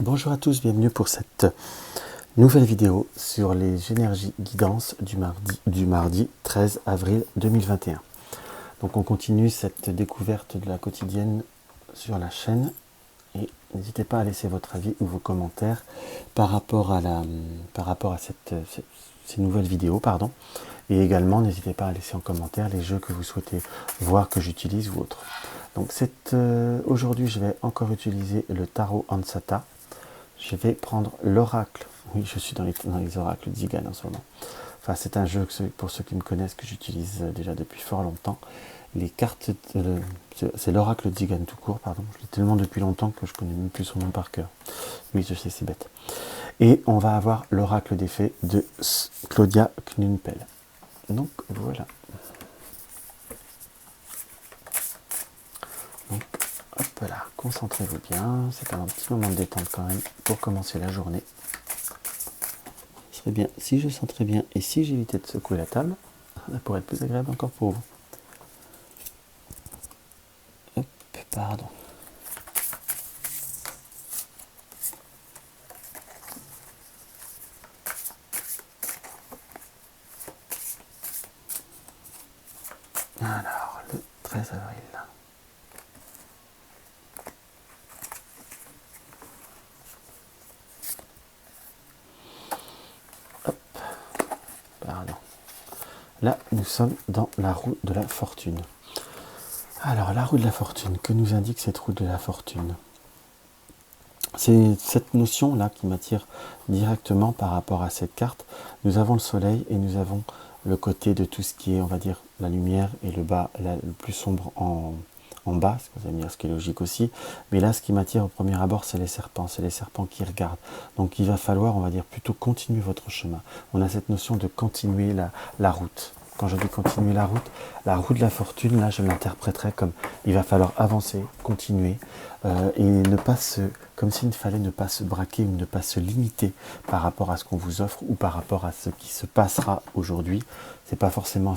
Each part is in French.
Bonjour à tous, bienvenue pour cette nouvelle vidéo sur les énergies guidances du mardi 13 avril 2021. Donc on continue cette découverte de la quotidienne sur la chaîne et n'hésitez pas à laisser votre avis ou vos commentaires par rapport à ces nouvelles vidéos. Et également n'hésitez pas à laisser en commentaire les jeux que vous souhaitez voir que j'utilise ou autres. Donc aujourd'hui je vais encore utiliser le tarot Ansata. Je vais prendre l'oracle. Oui, je suis dans les oracles Zigan en ce moment. Enfin, c'est un jeu, pour ceux qui me connaissent, que j'utilise déjà depuis fort longtemps. Les cartes, c'est l'oracle Zigan tout court, pardon. Je l'ai tellement depuis longtemps que je connais même plus son nom par cœur. Oui, je sais, c'est bête. Et on va avoir l'oracle des fées de Claudia Knunpel. Donc, voilà. Donc, hop là, concentrez-vous bien. C'est un petit moment de détente quand même pour commencer la journée. Bien, si je sens très bien et si j'évitais de secouer la table, ça pourrait être plus agréable encore pour vous. Hop, pardon. Alors, le 13 avril. Hop, pardon. Là, nous sommes dans la roue de la fortune. Alors, la roue de la fortune, que nous indique cette roue de la fortune? C'est cette notion-là qui m'attire directement par rapport à cette carte. Nous avons le soleil et nous avons le côté de tout ce qui est, on va dire, la lumière et le bas, le plus sombre en bas, ce qui est logique aussi. Mais là, ce qui m'attire au premier abord, c'est les serpents qui regardent. Donc il va falloir, on va dire, plutôt continuer votre chemin. On a cette notion de continuer la route. Quand je dis continuer la roue de la fortune, là, je l'interpréterais comme il va falloir avancer, continuer, et ne pas comme s'il fallait ne pas se braquer ou ne pas se limiter par rapport à ce qu'on vous offre ou par rapport à ce qui se passera aujourd'hui. C'est pas forcément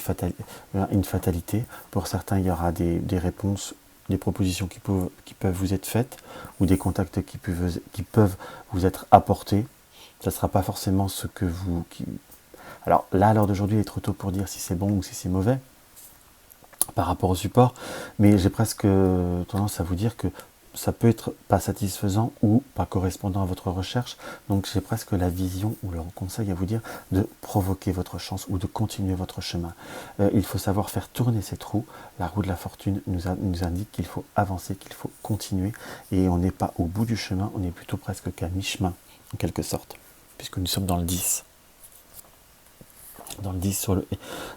une fatalité. Pour certains, il y aura des réponses, des propositions qui peuvent vous être faites ou des contacts qui peuvent vous être apportés. Ça ne sera pas forcément ce que vous... Alors là, à l'heure d'aujourd'hui, il est trop tôt pour dire si c'est bon ou si c'est mauvais par rapport au support, mais j'ai presque tendance à vous dire que ça peut être pas satisfaisant ou pas correspondant à votre recherche. Donc j'ai presque la vision ou le conseil à vous dire de provoquer votre chance ou de continuer votre chemin. Il faut savoir faire tourner cette roue. La roue de la fortune nous indique qu'il faut avancer, qu'il faut continuer. Et on n'est pas au bout du chemin, on est plutôt presque qu'à mi-chemin, en quelque sorte, puisque nous sommes dans le 10. Dans le 10 sur,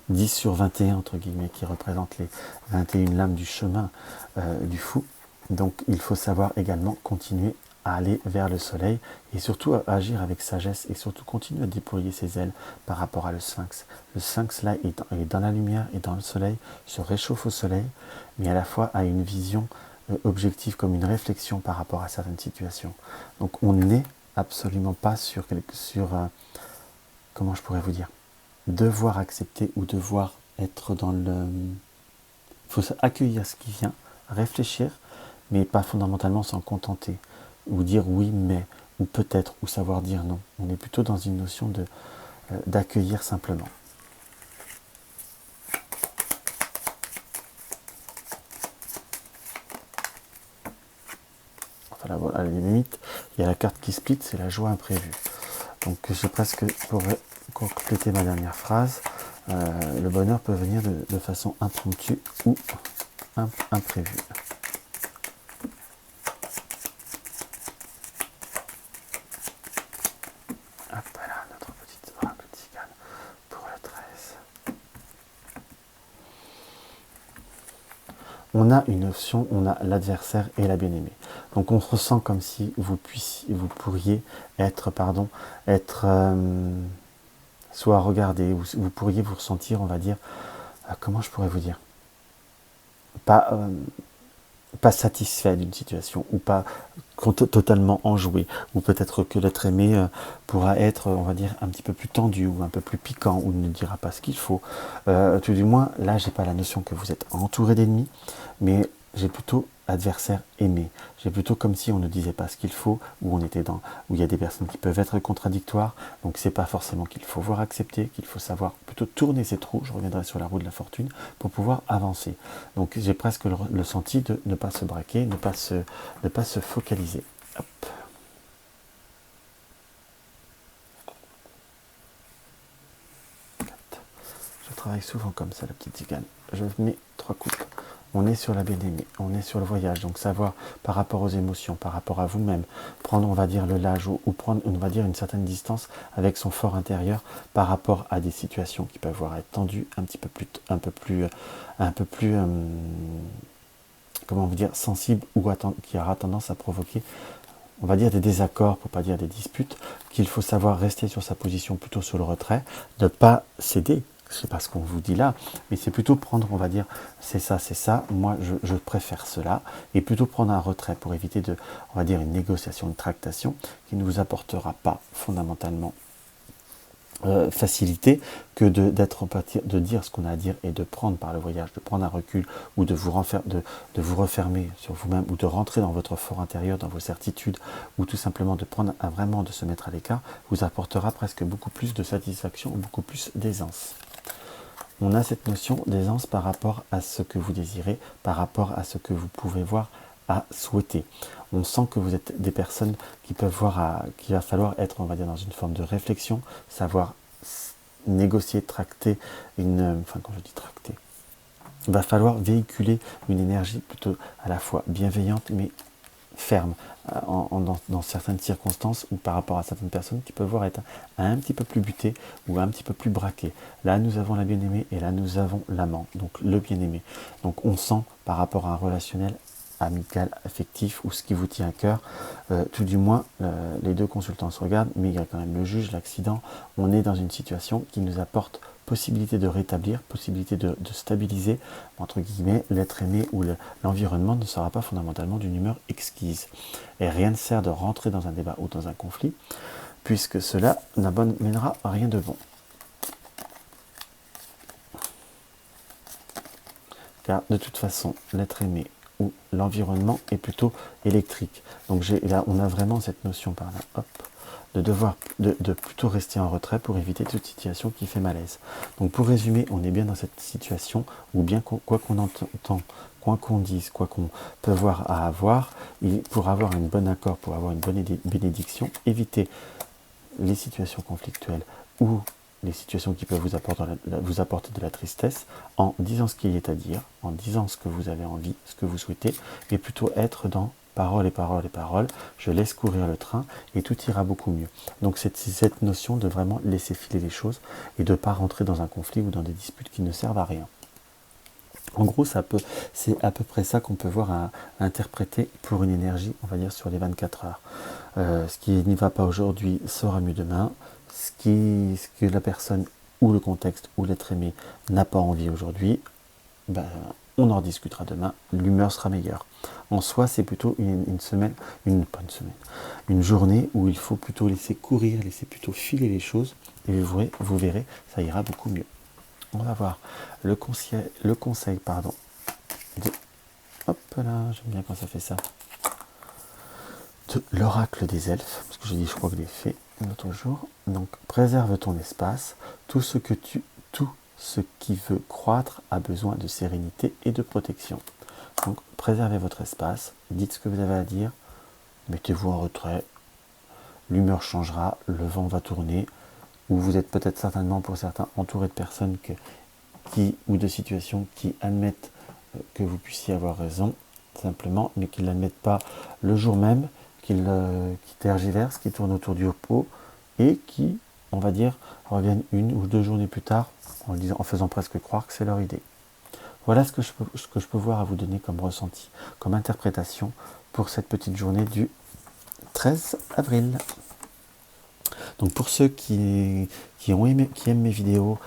10 sur 21, entre guillemets, qui représente les 21 lames du chemin du fou. Donc il faut savoir également continuer à aller vers le soleil et surtout à agir avec sagesse et surtout continuer à déployer ses ailes par rapport à le sphinx. Le sphinx là est dans la lumière et dans le soleil, se réchauffe au soleil, mais à la fois a une vision objective comme une réflexion par rapport à certaines situations. Donc on n'est absolument pas sur comment je pourrais vous dire, devoir accepter ou devoir être dans le... Il faut accueillir ce qui vient, réfléchir, mais pas fondamentalement s'en contenter, ou dire oui mais, ou peut-être, ou savoir dire non. On est plutôt dans une notion d'accueillir simplement. Enfin là, voilà, à la limite, il y a la carte qui split, c'est la joie imprévue. Donc je presque pourrais compléter ma dernière phrase. Le bonheur peut venir de façon impromptue ou imprévue. Hop là, notre petite oracle tzigane pour le 13. On a une option, on a l'adversaire et la bien-aimée. Donc on ressent comme si vous pourriez être, soit regarder, ou vous pourriez vous ressentir, on va dire, comment je pourrais vous dire, pas satisfait d'une situation, ou pas totalement enjoué, ou peut-être que l'être aimé pourra être, on va dire, un petit peu plus tendu, ou un peu plus piquant, ou ne dira pas ce qu'il faut. Tout du moins, là, j'ai pas la notion que vous êtes entouré d'ennemis, mais j'ai plutôt adversaire aimé. J'ai plutôt comme si on ne disait pas ce qu'il faut, où où il y a des personnes qui peuvent être contradictoires, donc c'est pas forcément qu'il faut voir accepter, qu'il faut savoir plutôt tourner ses trous, je reviendrai sur la roue de la fortune, pour pouvoir avancer. Donc j'ai presque le senti de ne pas se braquer, ne pas se focaliser. Hop. Je travaille souvent comme ça, la petite zigane. Je mets 3 coupes. On est sur la bien-aimée, on est sur le voyage, donc savoir par rapport aux émotions, par rapport à vous-même, prendre, on va dire, le large ou prendre, on va dire, une certaine distance avec son fort intérieur par rapport à des situations qui peuvent être tendues, un peu plus, comment vous dire, sensibles ou qui aura tendance à provoquer, on va dire, des désaccords, pour pas dire des disputes, qu'il faut savoir rester sur sa position, plutôt sur le retrait, ne pas céder. C'est pas ce qu'on vous dit là, mais c'est plutôt prendre, on va dire, c'est ça, moi je préfère cela, et plutôt prendre un retrait pour éviter on va dire, une négociation, une tractation qui ne vous apportera pas fondamentalement facilité que de dire ce qu'on a à dire et de prendre par le voyage, de prendre un recul ou de vous refermer sur vous-même ou de rentrer dans votre fort intérieur, dans vos certitudes ou tout simplement de prendre vraiment de se mettre à l'écart, vous apportera presque beaucoup plus de satisfaction ou beaucoup plus d'aisance. On a cette notion d'aisance par rapport à ce que vous désirez, par rapport à ce que vous pouvez voir à souhaiter. On sent que vous êtes des personnes qui peuvent voir qu'il va falloir être, on va dire, dans une forme de réflexion, savoir négocier, tracter, quand je dis tracter, il va falloir véhiculer une énergie plutôt à la fois bienveillante mais ferme dans certaines circonstances ou par rapport à certaines personnes qui peuvent voir être un petit peu plus butées ou un petit peu plus braquées. Là nous avons la bien-aimée et là nous avons l'amant, donc le bien-aimé. Donc on sent par rapport à un relationnel amical, affectif ou ce qui vous tient à cœur, tout du moins les deux consultants se regardent, mais il y a quand même le juge, l'accident, on est dans une situation qui nous apporte possibilité de rétablir, possibilité de stabiliser, entre guillemets, l'être aimé ou l'environnement ne sera pas fondamentalement d'une humeur exquise. Et rien ne sert de rentrer dans un débat ou dans un conflit, puisque cela n'amènera à rien de bon. Car de toute façon, l'être aimé ou l'environnement est plutôt électrique. Donc là, on a vraiment cette notion par là, hop, de plutôt rester en retrait pour éviter toute situation qui fait malaise. Donc pour résumer, on est bien dans cette situation où bien quoi qu'on entend, quoi qu'on dise, quoi qu'on peut voir à avoir, pour avoir un bon accord, pour avoir une bonne bénédiction, éviter les situations conflictuelles ou les situations qui peuvent vous apporter de la tristesse en disant ce qu'il y est à dire, en disant ce que vous avez envie, ce que vous souhaitez, mais plutôt être dans paroles et paroles et paroles, je laisse courir le train et tout ira beaucoup mieux. Donc c'est cette notion de vraiment laisser filer les choses et de ne pas rentrer dans un conflit ou dans des disputes qui ne servent à rien. En gros, c'est à peu près ça qu'on peut voir à interpréter pour une énergie, on va dire, sur les 24 heures. Ce qui n'y va pas aujourd'hui sera mieux demain. Ce que la personne ou le contexte ou l'être aimé n'a pas envie aujourd'hui, on en discutera demain, l'humeur sera meilleure. En soi, c'est plutôt une journée où il faut plutôt laisser courir, laisser plutôt filer les choses, et vous verrez, ça ira beaucoup mieux. On va voir le conseil de, hop là, j'aime bien quand ça fait ça, de l'oracle des elfes, parce que j'ai dit, je crois que je l'ai fait l'autre jour. Donc, préserve ton espace, tout ce qui veut croître a besoin de sérénité et de protection. Donc, préservez votre espace, dites ce que vous avez à dire, mettez-vous en retrait, l'humeur changera, le vent va tourner, ou vous êtes peut-être certainement pour certains entouré de personnes ou de situations qui admettent que vous puissiez avoir raison, simplement, mais qui ne l'admettent pas le jour même, qui tergiversent, qui tournent autour du pot, et qui, on va dire, reviennent 1 ou 2 journées plus tard en faisant presque croire que c'est leur idée. Voilà ce que je peux voir à vous donner comme ressenti, comme interprétation pour cette petite journée du 13 avril. Donc pour ceux qui aiment mes vidéos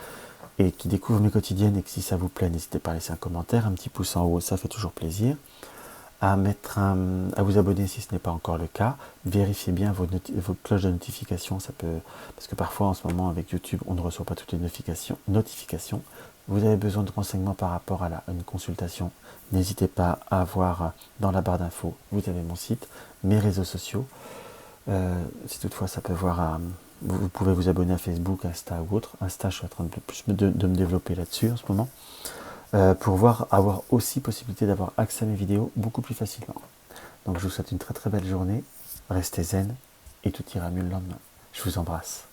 et qui découvrent mes quotidiennes et que si ça vous plaît, n'hésitez pas à laisser un commentaire, un petit pouce en haut, ça fait toujours plaisir. à vous abonner si ce n'est pas encore le cas. Vérifiez bien vos cloches de notification, parce que parfois en ce moment avec YouTube, on ne reçoit pas toutes les notifications. Vous avez besoin de renseignements par rapport à une consultation, n'hésitez pas à voir dans la barre d'infos, vous avez mon site, mes réseaux sociaux. Si toutefois ça peut vous pouvez vous abonner à Facebook, Insta ou autre. Insta, je suis en train de me développer là-dessus en ce moment. Pour avoir aussi possibilité d'avoir accès à mes vidéos beaucoup plus facilement. Donc je vous souhaite une très très belle journée, restez zen et tout ira mieux le lendemain. Je vous embrasse.